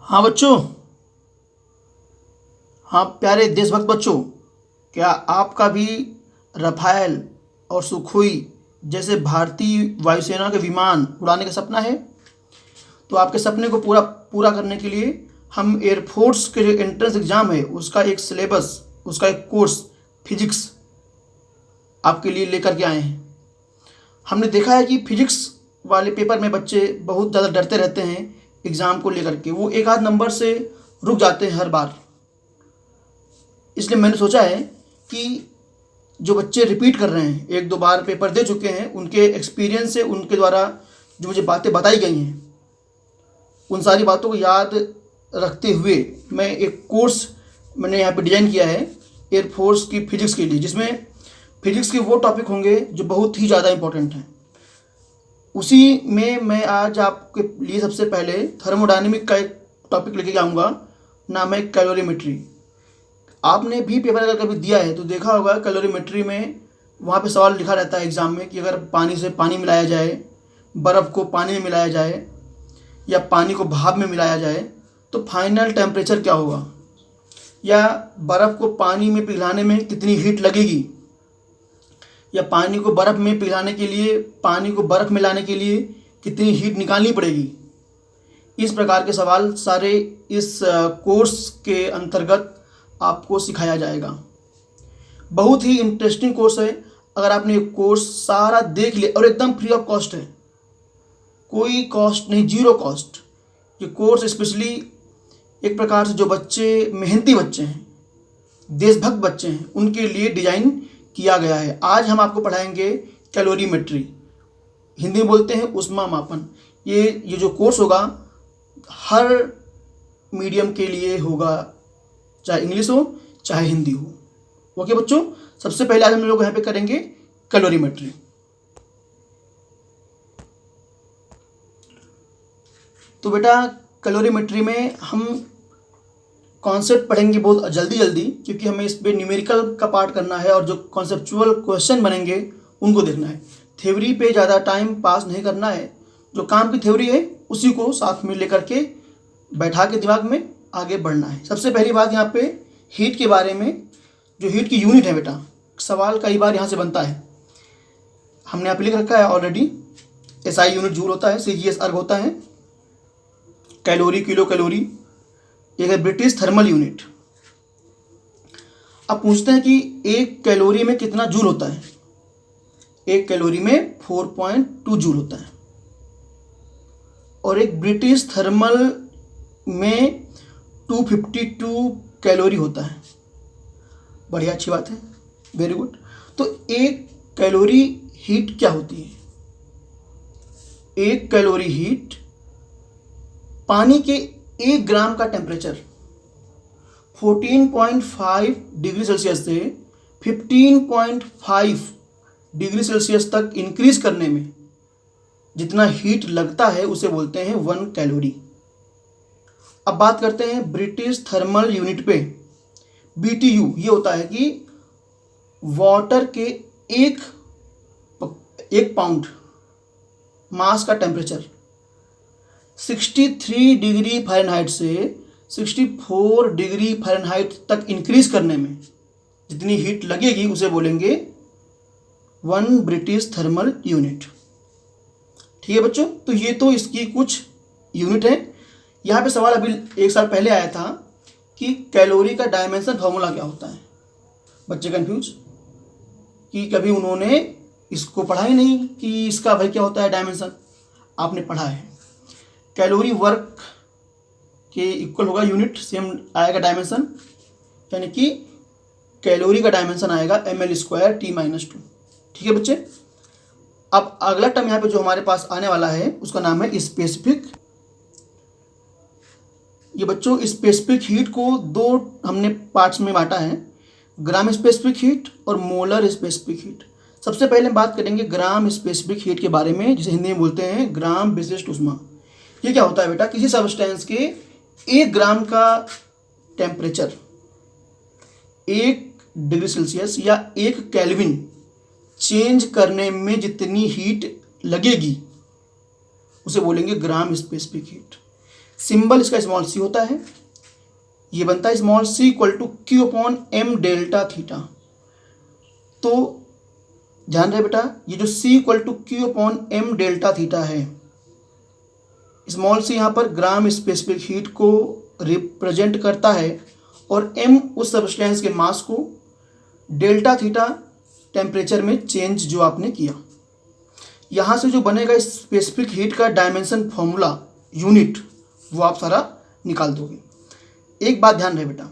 हाँ बच्चों, हाँ प्यारे देशभक्त बच्चों, क्या आपका भी रफाल और सुखोई जैसे भारतीय वायुसेना के विमान उड़ाने का सपना है? तो आपके सपने को पूरा पूरा करने के लिए हम एयरफोर्स के जो एंट्रेंस एग्ज़ाम है उसका एक सिलेबस, उसका एक कोर्स फिजिक्स आपके लिए लेकर के आए हैं। हमने देखा है कि फिजिक्स वाले पेपर में बच्चे बहुत ज़्यादा डरते रहते हैं एग्ज़ाम को लेकर के, वो एक आध नंबर से रुक जाते हैं हर बार। इसलिए मैंने सोचा है कि जो बच्चे रिपीट कर रहे हैं, एक दो बार पेपर दे चुके हैं, उनके एक्सपीरियंस से, उनके द्वारा जो मुझे बातें बताई गई हैं, उन सारी बातों को याद रखते हुए मैं एक कोर्स मैंने यहाँ पे डिज़ाइन किया है एयरफोर्स की फ़िज़िक्स के लिए, जिसमें फ़िज़िक्स के वो टॉपिक होंगे जो बहुत ही ज़्यादा इम्पोर्टेंट हैं। उसी में मैं आज आपके लिए सबसे पहले थर्मोडायनेमिक का एक टॉपिक लेके आऊँगा, नाम है कैलोरीमेट्री। आपने भी पेपर अगर कभी दिया है तो देखा होगा कैलोरीमेट्री में वहाँ पे सवाल लिखा रहता है एग्ज़ाम में कि अगर पानी से पानी मिलाया जाए, बर्फ़ को पानी में मिलाया जाए या पानी को भाप में मिलाया जाए तो फाइनल टेम्परेचर क्या होगा, या बर्फ़ को पानी में पिघलाने में कितनी हीट लगेगी, या पानी को बर्फ़ में पिघलाने के लिए, पानी को बर्फ़ में लाने के लिए कितनी हीट निकालनी पड़ेगी। इस प्रकार के सवाल सारे इस कोर्स के अंतर्गत आपको सिखाया जाएगा। बहुत ही इंटरेस्टिंग कोर्स है। अगर आपने ये कोर्स सारा देख लिया, और एकदम फ्री ऑफ कॉस्ट है, कोई कॉस्ट नहीं, जीरो कॉस्ट। ये कोर्स स्पेशली एक प्रकार से जो बच्चे मेहनती बच्चे हैं, देशभक्त बच्चे हैं, उनके लिए डिज़ाइन किया गया है। आज हम आपको पढ़ाएंगे कैलोरीमेट्री, हिंदी में बोलते हैं ऊष्मा मापन। ये जो कोर्स होगा हर मीडियम के लिए होगा, चाहे इंग्लिश हो चाहे हिंदी हो। ओके बच्चों, सबसे पहले आज हम लोग यहाँ पे करेंगे कैलोरीमेट्री। तो बेटा कैलोरीमेट्री में हम कॉन्सेप्ट पढ़ेंगे बहुत जल्दी जल्दी, क्योंकि हमें इस पर न्यूमेरिकल का पार्ट करना है और जो कॉन्सेप्चुअल क्वेश्चन बनेंगे उनको देखना है। थ्योरी पे ज़्यादा टाइम पास नहीं करना है, जो काम की थ्योरी है उसी को साथ में लेकर के बैठा के दिमाग में आगे बढ़ना है। सबसे पहली बात यहाँ पे हीट के बारे में, जो हीट की यूनिट है बेटा, सवाल कई बार यहाँ से बनता है। हमने यहाँ पे लिख रखा है ऑलरेडी, SI यूनिट जूल होता है, CGS अर्ग होता है, कैलोरी किलो कैलोरी, एक है ब्रिटिश थर्मल यूनिट। अब पूछते हैं कि एक कैलोरी में कितना जूल होता है। एक कैलोरी में 4.2 जूल होता है, और एक ब्रिटिश थर्मल में 252 कैलोरी होता है। बढ़िया, अच्छी बात है, वेरी गुड। तो एक कैलोरी हीट क्या होती है? एक कैलोरी हीट पानी के 1 ग्राम का टेम्परेचर 14.5 डिग्री सेल्सियस से 15.5 डिग्री सेल्सियस तक इंक्रीज करने में जितना हीट लगता है उसे बोलते हैं 1 कैलोरी। अब बात करते हैं ब्रिटिश थर्मल यूनिट पे, BTU। ये होता है कि वाटर के एक पाउंड मास का टेम्परेचर 63 डिग्री फ़ारेनहाइट से 64 डिग्री फ़ारेनहाइट तक इंक्रीज करने में जितनी हीट लगेगी उसे बोलेंगे 1 ब्रिटिश थर्मल यूनिट। ठीक है बच्चों, तो ये तो इसकी कुछ यूनिट है। यहाँ पे सवाल अभी 1 साल पहले आया था कि कैलोरी का डायमेंशन फार्मूला क्या होता है। बच्चे कंफ्यूज कि कभी उन्होंने इसको पढ़ा ही नहीं कि इसका भाई क्या होता है डायमेंशन। आपने पढ़ा है, कैलोरी वर्क के इक्वल होगा यूनिट, सेम आएगा डायमेंशन, यानी कि कैलोरी का डायमेंशन आएगा ml² T-2। ठीक है बच्चे। अब अगला टर्म यहाँ पे जो हमारे पास आने वाला है उसका नाम है स्पेसिफिक। ये बच्चों स्पेसिफिक हीट को 2 हमने पार्ट्स में बांटा है, ग्राम स्पेसिफिक हीट और मोलर स्पेसिफिक हीट। सबसे पहले हम बात करेंगे ग्राम स्पेसिफिक हीट के बारे में, जिसे हिंदी में बोलते हैं ग्राम विशिष्ट ऊष्मा। ये क्या होता है बेटा? किसी सब्सटेंस के 1 ग्राम का टेम्परेचर 1 डिग्री सेल्सियस या 1 केल्विन चेंज करने में जितनी हीट लगेगी उसे बोलेंगे ग्राम स्पेसिफिक हीट। सिंबल इसका स्मॉल सी होता है, ये बनता है small C equal to Q upon M delta theta. तो ध्यान रहे बेटा, ये जो C equal to Q upon M delta theta है, स्मॉल सी यहाँ पर ग्राम स्पेसिफिक हीट को रिप्रेजेंट करता है और एम उस सब्सटेंस के मास को, डेल्टा थीटा टेम्परेचर में चेंज जो आपने किया। यहाँ से जो बनेगा स्पेसिफिक हीट का डायमेंशन फॉर्मूला यूनिट, वो आप सारा निकाल दोगे। एक बात ध्यान रहे बेटा,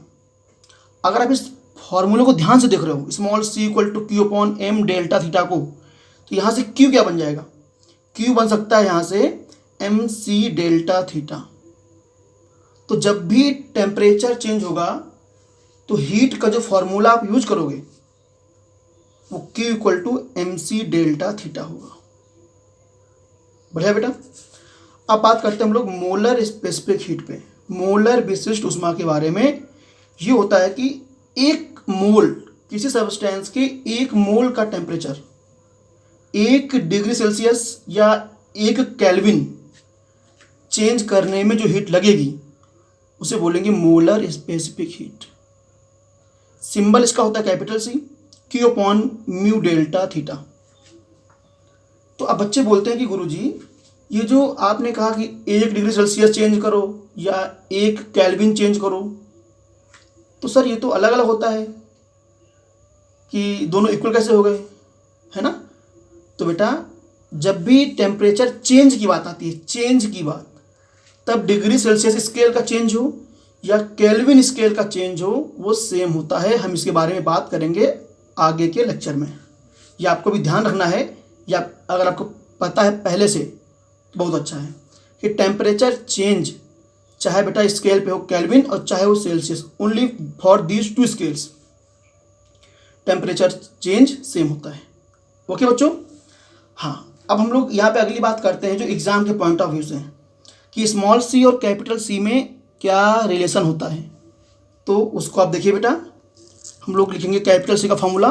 अगर आप इस फॉर्मूले को ध्यान से देख रहे हो, small C equal to Q upon M delta theta को, तो यहाँ से क्यू क्या बन जाएगा, क्यू बन सकता है यहाँ से एम सी डेल्टा थीटा। तो जब भी टेम्परेचर चेंज होगा तो हीट का जो फॉर्मूला आप यूज करोगे वो Q equal to M C delta theta होगा। बढ़िया बेटा। अब बात करते हैं हम लोग मोलर स्पेसिफिक हीट पे, मोलर विशिष्ट ऊष्मा के बारे में। ये होता है कि एक मोल, किसी सब्सटेंस के एक मोल का टेम्परेचर 1 डिग्री सेल्सियस या 1 केल्विन चेंज करने में जो हीट लगेगी उसे बोलेंगे मोलर स्पेसिफिक हीट। सिंबल इसका होता है capital C, Q upon mu delta theta. तो अब बच्चे बोलते हैं कि गुरुजी ये जो आपने कहा कि 1 डिग्री सेल्सियस चेंज करो या 1 केल्विन चेंज करो, तो सर ये तो अलग अलग होता है कि दोनों इक्वल कैसे हो गए, है ना। तो बेटा जब भी टेम्परेचर चेंज की बात आती है, चेंज की बात, तब डिग्री सेल्सियस स्केल का चेंज हो या केल्विन स्केल का चेंज हो वो सेम होता है। हम इसके बारे में बात करेंगे आगे के लेक्चर में। ये आपको भी ध्यान रखना है, या अगर आपको पता है पहले से तो बहुत अच्छा है कि टेम्परेचर चेंज चाहे बेटा स्केल पे हो केल्विन और चाहे वो Celsius, only for these 2 scales temperature change same होता है। ओके बच्चों। हाँ, अब हम लोग यहाँ पे अगली बात करते हैं जो एग्जाम के पॉइंट ऑफ व्यू से कि स्मॉल सी और कैपिटल सी में क्या रिलेशन होता है। तो उसको आप देखिए बेटा, हम लोग लिखेंगे कैपिटल सी का formula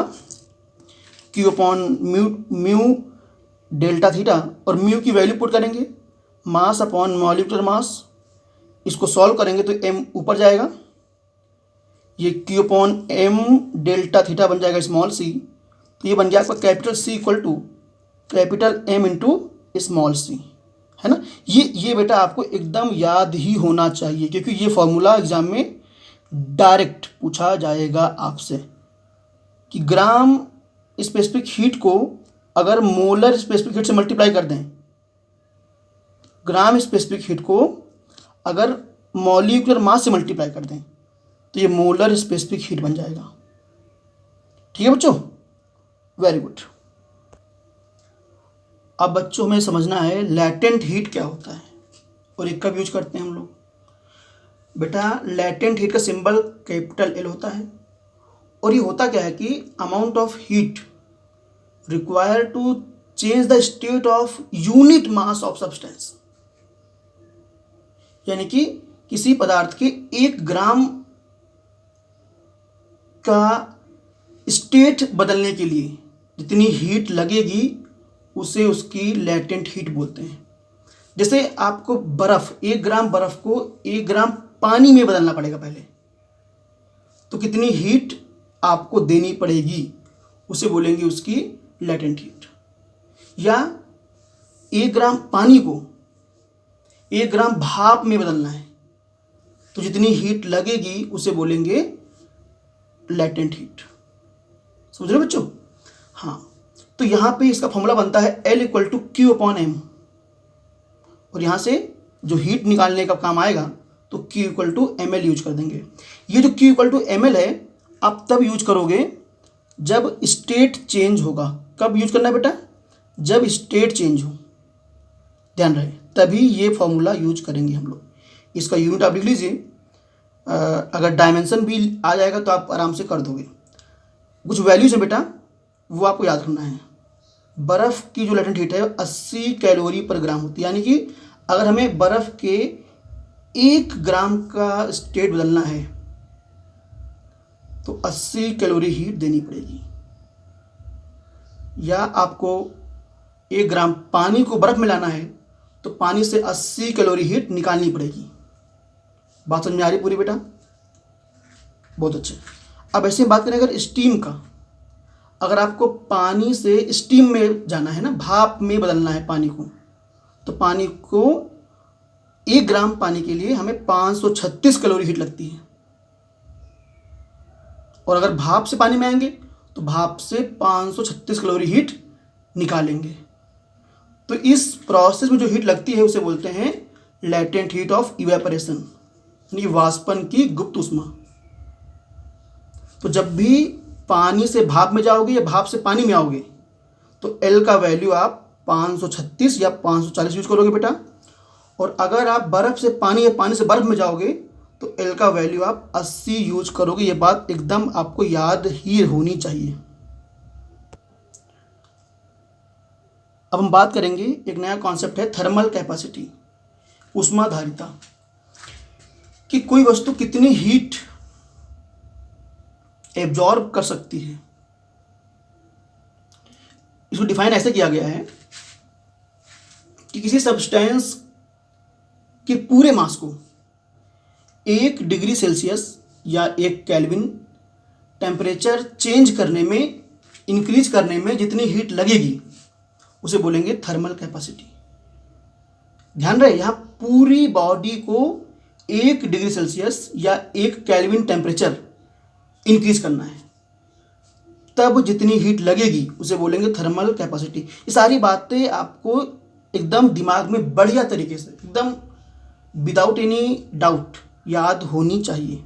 Q upon mu delta theta, और म्यू की वैल्यू पुट करेंगे, मास अपॉन मॉलिक्यूलर मास। इसको सॉल्व करेंगे तो एम ऊपर जाएगा, ये Q upon M delta theta बन जाएगा स्मॉल सी। तो ये बन गया आपका capital C equal to capital M into small C, है ना। ये बेटा आपको एकदम याद ही होना चाहिए क्योंकि ये फॉर्मूला एग्जाम में डायरेक्ट पूछा जाएगा आपसे कि ग्राम स्पेसिफिक हीट को अगर मोलर स्पेसिफिक हीट से मल्टीप्लाई कर दें, ग्राम स्पेसिफिक हीट को अगर मॉलिक्यूलर मास से मल्टीप्लाई कर दें तो ये मोलर स्पेसिफिक हीट बन जाएगा। ठीक है बच्चों, वेरी गुड। अब बच्चों में समझना है लैटेंट हीट क्या होता है और एक कब यूज करते हैं हम लोग। बेटा लैटेंट हीट का सिंबल कैपिटल एल होता है और ये होता क्या है कि amount of heat require to change the state of unit mass of substance, यानी कि किसी पदार्थ के 1 ग्राम का स्टेट बदलने के लिए जितनी हीट लगेगी उसे उसकी लैटेंट हीट बोलते हैं। जैसे आपको बर्फ, 1 ग्राम बर्फ को 1 ग्राम पानी में बदलना पड़ेगा पहले, तो कितनी हीट आपको देनी पड़ेगी उसे बोलेंगे उसकी लैटेंट हीट। या 1 ग्राम पानी को 1 ग्राम भाप में बदलना है तो जितनी हीट लगेगी उसे बोलेंगे लैटेंट हीट। समझ रहे बच्चों। हाँ, तो यहाँ पे इसका फॉर्मूला बनता है L equal to Q upon M, और यहाँ से जो हीट निकालने का काम आएगा तो Q equal to M L use कर देंगे। ये जो Q equal to M L है आप तब यूज करोगे जब स्टेट चेंज होगा। कब यूज करना है बेटा, जब स्टेट चेंज हो, ध्यान रहे, तभी ये फॉर्मूला यूज करेंगे हम लोग। इसका यूनिट आप लिख लीजिए, अगर डायमेंशन भी आ जाएगा तो आप आराम से कर दोगे। कुछ वैल्यूज है बेटा वो आपको याद रखना है। बर्फ़ की जो लैटेंट हीट है 80 कैलोरी पर ग्राम होती है, यानी कि अगर हमें बर्फ़ के 1 ग्राम का स्टेट बदलना है तो 80 कैलोरी हीट देनी पड़ेगी। या आपको 1 ग्राम पानी को बर्फ़ में लाना है तो पानी से 80 कैलोरी हीट निकालनी पड़ेगी। बात समझ में आ रही पूरी बेटा? बहुत अच्छे। अब ऐसे बात करें अगर स्टीम का, अगर आपको पानी से स्टीम में जाना है ना, भाप में बदलना है पानी को, तो पानी को 1 ग्राम पानी के लिए हमें 536 कैलोरी हीट लगती है। और अगर भाप से पानी में आएंगे तो भाप से 536 कैलोरी हीट निकालेंगे। तो इस प्रोसेस में जो हीट लगती है उसे बोलते हैं लेटेंट हीट ऑफ इवेपोरेशन, यानी वाष्पन की गुप्त ऊष्मा। तो जब भी पानी से भाप में जाओगे या भाप से पानी में आओगे तो L का वैल्यू आप 536 या 540 यूज करोगे बेटा। और अगर आप बर्फ़ से पानी या पानी से बर्फ़ में जाओगे तो L का वैल्यू आप 80 यूज करोगे। ये बात एकदम आपको याद ही होनी चाहिए। अब हम बात करेंगे, एक नया कॉन्सेप्ट है थर्मल कैपेसिटी, ऊष्माधारिता, कि कोई वस्तु कितनी हीट एब्जॉर्ब कर सकती है। इसको डिफाइन ऐसे किया गया है कि किसी सब्सटेंस के पूरे मास को 1 डिग्री सेल्सियस या 1 केल्विन टेम्परेचर चेंज करने में, इंक्रीज करने में जितनी हीट लगेगी उसे बोलेंगे थर्मल कैपेसिटी। ध्यान रहे, यहाँ पूरी बॉडी को 1 डिग्री सेल्सियस या 1 केल्विन टेम्परेचर इंक्रीज करना है, तब जितनी हीट लगेगी उसे बोलेंगे थर्मल कैपेसिटी। ये सारी बातें आपको एकदम दिमाग में बढ़िया तरीके से, एकदम विदाउट एनी डाउट याद होनी चाहिए।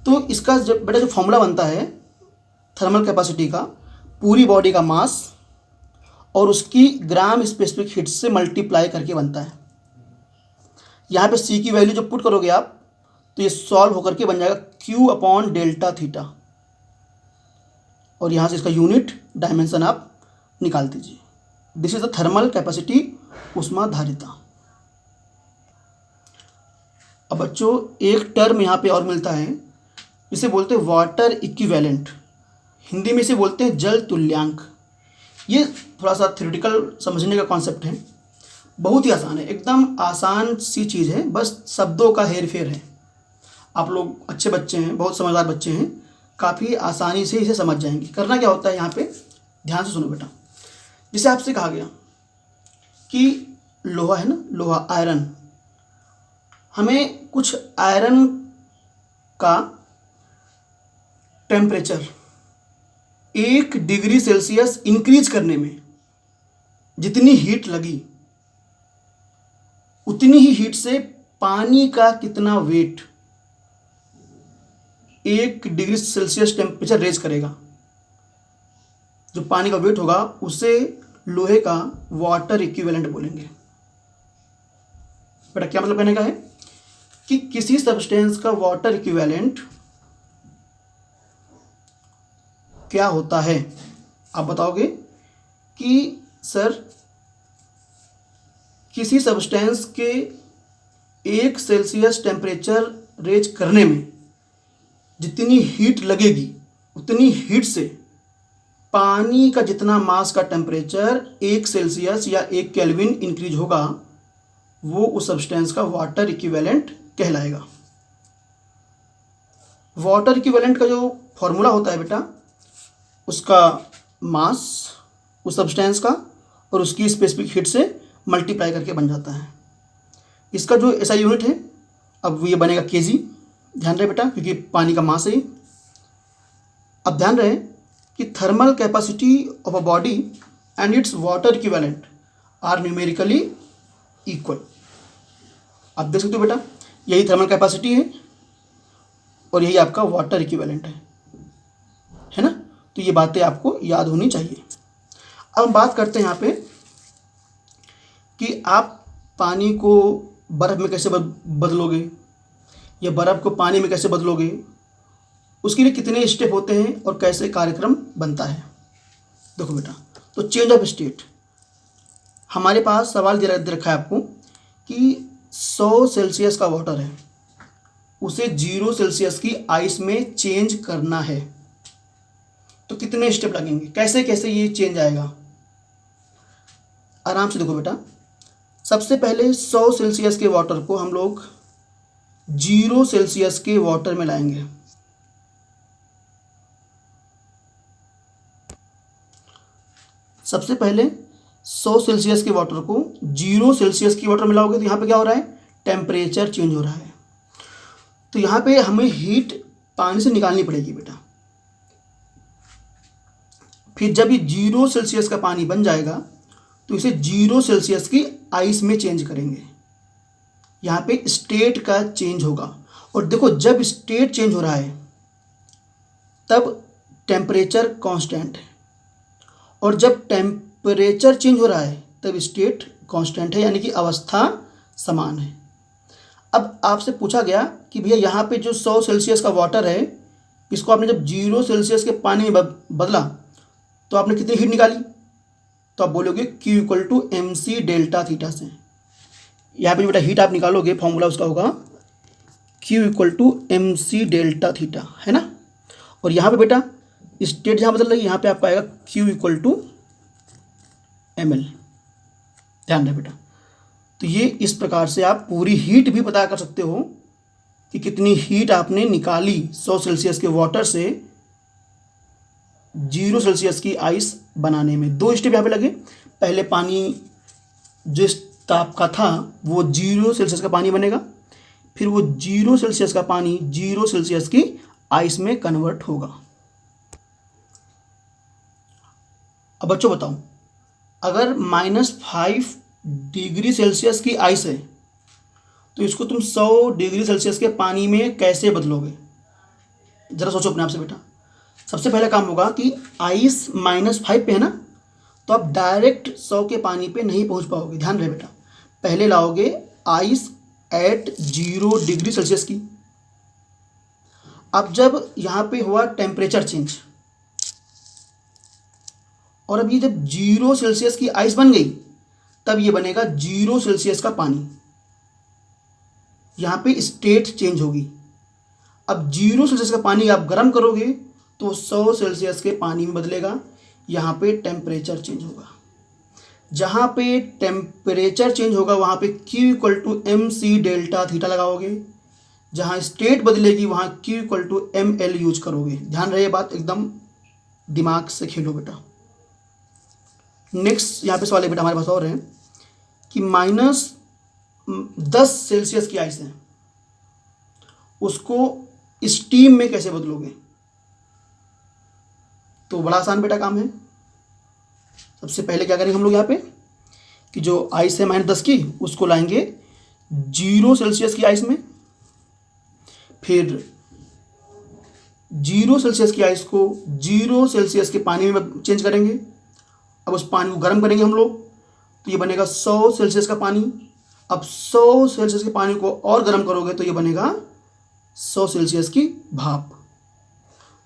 तो इसका जब बेटा जो फॉर्मूला बनता है थर्मल कैपेसिटी का, पूरी बॉडी का मास और उसकी ग्राम स्पेसिफिक हीट से मल्टीप्लाई करके बनता है। यहाँ पे C की वैल्यू जब पुट करोगे आप तो ये सॉल्व होकर के बन जाएगा Q/Δθ, और यहाँ से इसका यूनिट डायमेंशन आप निकाल दीजिए। This is the thermal capacity, ऊष्माधारिता। अब बच्चों एक टर्म यहाँ पे और मिलता है, इसे बोलते हैं वाटर इक्विवेलेंट, हिंदी में इसे बोलते हैं जल तुल्यांक। ये थोड़ा सा थ्योरेटिकल समझने का कॉन्सेप्ट है, बहुत ही आसान है, एकदम आसान सी चीज़ है, बस शब्दों का हेर फेर है। आप लोग अच्छे बच्चे हैं, बहुत समझदार बच्चे हैं, काफ़ी आसानी से इसे समझ जाएंगे। करना क्या होता है यहाँ पे, ध्यान से सुनो बेटा। जिसे आपसे कहा गया कि लोहा है ना, लोहा आयरन, हमें कुछ आयरन का टेम्परेचर 1 डिग्री सेल्सियस इंक्रीज करने में जितनी हीट लगी उतनी ही हीट से पानी का कितना weight 1 degree Celsius temperature raise करेगा। जो पानी का वेट होगा उसे लोहे का वाटर इक्विवेलेंट बोलेंगे। बेटा क्या मतलब कहने का है कि किसी सब्सटेंस का वाटर इक्विवेलेंट क्या होता है। आप बताओगे कि सर किसी सब्सटेंस के 1 सेल्सियस टेम्परेचर रेज करने में जितनी हीट लगेगी उतनी हीट से पानी का जितना मास का टेम्परेचर 1 सेल्सियस या 1 केल्विन इंक्रीज होगा वो उस सब्सटेंस का वाटर इक्विवेलेंट कहलाएगा। वाटर इक्विवेलेंट का जो फॉर्मूला होता है बेटा, उसका मास उस सब्सटेंस का और उसकी स्पेसिफिक हीट से मल्टीप्लाई करके बन जाता है। इसका जो ऐसा यूनिट है, अब ये बनेगा kg, ध्यान रहे बेटा, क्योंकि पानी का मास है। अब ध्यान रहे कि thermal capacity of a body and its water equivalent are numerically equal. आप देख सकते हो बेटा, यही थर्मल कैपेसिटी है और यही आपका वाटर इक्विवेलेंट है ना। तो ये बातें आपको याद होनी चाहिए। अब हम बात करते हैं यहाँ पे कि आप पानी को बर्फ़ में कैसे बदलोगे या बर्फ़ को पानी में कैसे बदलोगे, उसके लिए कितने स्टेप होते हैं और कैसे कार्यक्रम बनता है। देखो बेटा, तो चेंज ऑफ स्टेट, हमारे पास सवाल दे रखा है आपको कि 100 सेल्सियस का वाटर है, उसे 0 सेल्सियस की आइस में चेंज करना है, तो कितने स्टेप लगेंगे, कैसे कैसे ये चेंज आएगा। आराम से देखो बेटा, सबसे पहले 100 सेल्सियस के वाटर को हम लोग 0 सेल्सियस के वाटर में लाएंगे। सबसे पहले 100 सेल्सियस के वाटर को 0 सेल्सियस की वाटर में लाओगे तो यहाँ पे क्या हो रहा है, टेम्परेचर चेंज हो रहा है। तो यहाँ पे हमें हीट पानी से निकालनी पड़ेगी बेटा। फिर जब ये 0 सेल्सियस का पानी बन जाएगा तो इसे 0 सेल्सियस की आइस में चेंज करेंगे। यहाँ पे स्टेट का चेंज होगा। और देखो जब स्टेट चेंज हो रहा है तब टेम्परेचर कांस्टेंट है, और जब टेम्परेचर चेंज हो रहा है तब स्टेट कांस्टेंट है, यानी कि अवस्था समान है। अब आपसे पूछा गया कि भैया यहाँ पे जो 100 सेल्सियस का वाटर है इसको आपने जब 0 सेल्सियस के पानी में बदला तो आपने कितनी हीट निकाली, तो आप बोलोगे Q = mc डेल्टा थीटा से। यहाँ पे बेटा हीट आप निकालोगे, फॉर्मूला उसका होगा Q = mc डेल्टा थीटा, है ना। और यहाँ पे बेटा स्टेट जहाँ बदल रही है यहाँ पे आपका आएगा Q = ml। ध्यान रहे बेटा। तो ये इस प्रकार से आप पूरी हीट भी पता कर सकते हो कि कितनी हीट आपने निकाली 100 सेल्सियस के वाटर से 0 सेल्सियस की आइस बनाने में। 2 स्टेप यहाँ पे लगे। पहले पानी जिस ताप का था वो 0 सेल्सियस का पानी बनेगा, फिर वो 0 सेल्सियस का पानी 0 सेल्सियस की आइस में कन्वर्ट होगा। अब बच्चों बताओ, अगर -5 डिग्री सेल्सियस की आइस है तो इसको तुम 100 डिग्री सेल्सियस के पानी में कैसे बदलोगे? ज़रा सोचो अपने आप से बेटा। सबसे पहला काम होगा कि आइस -5 पे है ना, तो आप डायरेक्ट 100 के पानी पे नहीं पहुंच पाओगे। ध्यान रहे बेटा, पहले लाओगे आइस एट 0 डिग्री सेल्सियस की। अब जब यहाँ पे हुआ टेम्परेचर चेंज और अब ये जब 0 सेल्सियस की आइस बन गई तब ये बनेगा 0 सेल्सियस का पानी। यहाँ पे स्टेट चेंज होगी। अब 0 सेल्सियस का पानी आप गर्म करोगे तो 100 सेल्सियस के पानी में बदलेगा। यहाँ पे टेम्परेचर चेंज होगा। जहाँ पे टेम्परेचर चेंज होगा वहाँ पे Q = mc डेल्टा थीटा लगाओगे। जहाँ स्टेट बदलेगी वहाँ Q = ml यूज करोगे। ध्यान रहे, बात एकदम दिमाग से खेलो बेटा। नेक्स्ट यहाँ पे सवाल है बेटा हमारे पास और है कि -10 सेल्सियस की आइस है, उसको स्टीम में कैसे बदलोगे? तो बड़ा आसान बेटा काम है। सबसे पहले क्या करेंगे हम लोग यहाँ पे कि जो आइस है -10 की उसको लाएंगे 0 सेल्सियस की आइस में, फिर 0 सेल्सियस की आइस को 0 सेल्सियस के पानी में चेंज करेंगे। अब उस पानी को गर्म करेंगे हम लोग तो ये बनेगा 100 सेल्सियस का पानी। अब 100 सेल्सियस के पानी को और गर्म करोगे तो ये बनेगा 100 सेल्सियस की भाप।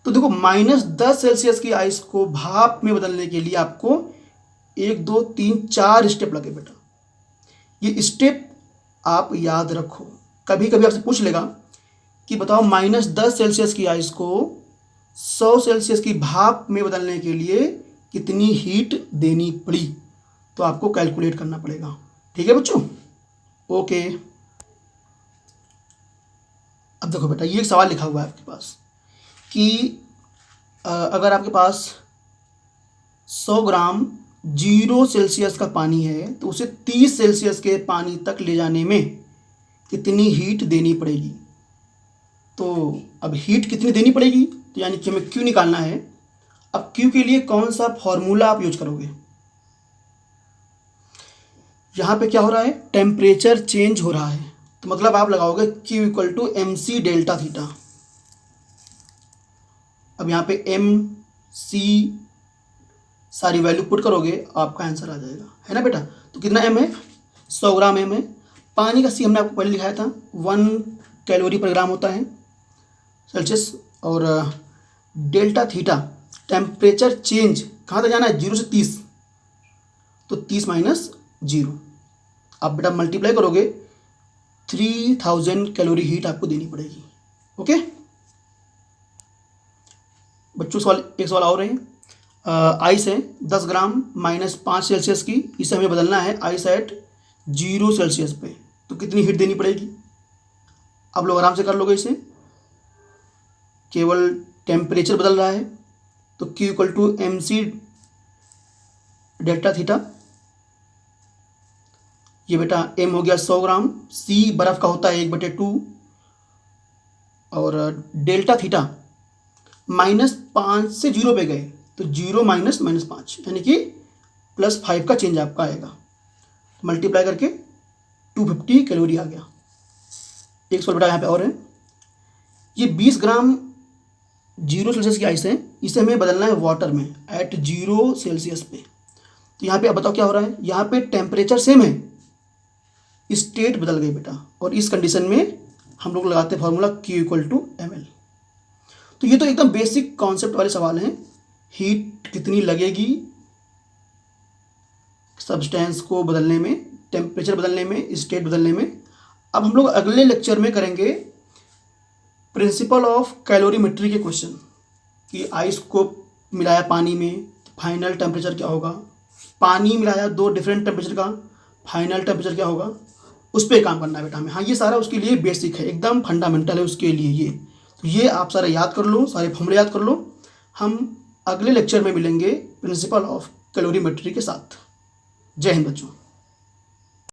तो देखो -10 सेल्सियस की आइस को भाप में बदलने के लिए आपको 1 2 3 4 स्टेप लगे बेटा। ये स्टेप आप याद रखो। कभी कभी आपसे पूछ लेगा कि बताओ -10 सेल्सियस की आइस को 100 सेल्सियस की भाप में बदलने के लिए कितनी हीट देनी पड़ी, तो आपको कैलकुलेट करना पड़ेगा। ठीक है बच्चों, ओके। अब देखो बेटा ये एक सवाल लिखा हुआ है आपके पास कि अगर आपके पास 100 ग्राम 0 सेल्सियस का पानी है तो उसे 30 सेल्सियस के पानी तक ले जाने में कितनी हीट देनी पड़ेगी। तो अब हीट कितनी देनी पड़ेगी, तो यानी कि हमें Q निकालना है। अब Q के लिए कौन सा फॉर्मूला आप यूज करोगे? यहाँ पे क्या हो रहा है, टेम्परेचर चेंज हो रहा है, तो मतलब आप लगाओगे Q = mc डेल्टा थीटा। अब यहाँ पे mc सारी वैल्यू पुट करोगे आपका आंसर आ जाएगा, है ना बेटा। तो कितना m है, 100 ग्राम m है। पानी का C हमने आपको पहले लिखाया था 1 कैलोरी पर ग्राम होता है सेल्सियस। और डेल्टा थीटा टेम्परेचर चेंज कहाँ तक जाना है, 0 से 30, तो 30 - 0 आप बेटा मल्टीप्लाई करोगे 3000 कैलोरी हीट आपको देनी पड़ेगी। ओके बच्चों, एक सवाल और है। आइस है 10 ग्राम -5 सेल्सियस की, इसे हमें बदलना है आइस एट 0 सेल्सियस पे, तो कितनी हीट देनी पड़ेगी? आप लोग आराम से कर लोगे इसे, केवल टेम्परेचर बदल रहा है। तो Q equal to MC delta theta, ये बेटा M हो गया 100 ग्राम, C बर्फ़ का होता है 1/2, और डेल्टा थीटा -5 से 0 पे गए तो 0 माइनस -5 यानी कि +5 का चेंज आपका आएगा। मल्टीप्लाई करके 250 कैलोरी आ गया। एक सवाल बेटा यहाँ पे और है, ये 20 ग्राम 0 सेल्सियस की आइस है, इसे हमें बदलना है वाटर में एट 0 सेल्सियस पे। तो यहाँ पे अब बताओ क्या हो रहा है, यहाँ पे टेम्परेचर सेम है, स्टेट बदल गई बेटा, और इस कंडीशन में हम लोग लगाते हैं formula Q equal to ml। तो ये तो एकदम बेसिक कॉन्सेप्ट वाले सवाल हैं, हीट कितनी लगेगी सब्सटेंस को बदलने में, टेम्परेचर बदलने में, स्टेट बदलने में। अब हम लोग अगले लेक्चर में करेंगे प्रिंसिपल ऑफ कैलोरीमेट्री के क्वेश्चन, कि आइस को मिलाया पानी में, फाइनल टेम्परेचर क्या होगा, पानी मिलाया 2 डिफरेंट टेम्परेचर का, फाइनल टेम्परेचर क्या होगा, उस पर काम करना है बेटा हमें। हाँ, ये सारा उसके लिए बेसिक है, एकदम फंडामेंटल है उसके लिए ये। तो ये आप सारा याद कर लो, सारे फॉर्मूले याद कर लो। हम अगले लेक्चर में मिलेंगे प्रिंसिपल ऑफ कैलोरीमेट्री के साथ। जय हिंद बच्चों।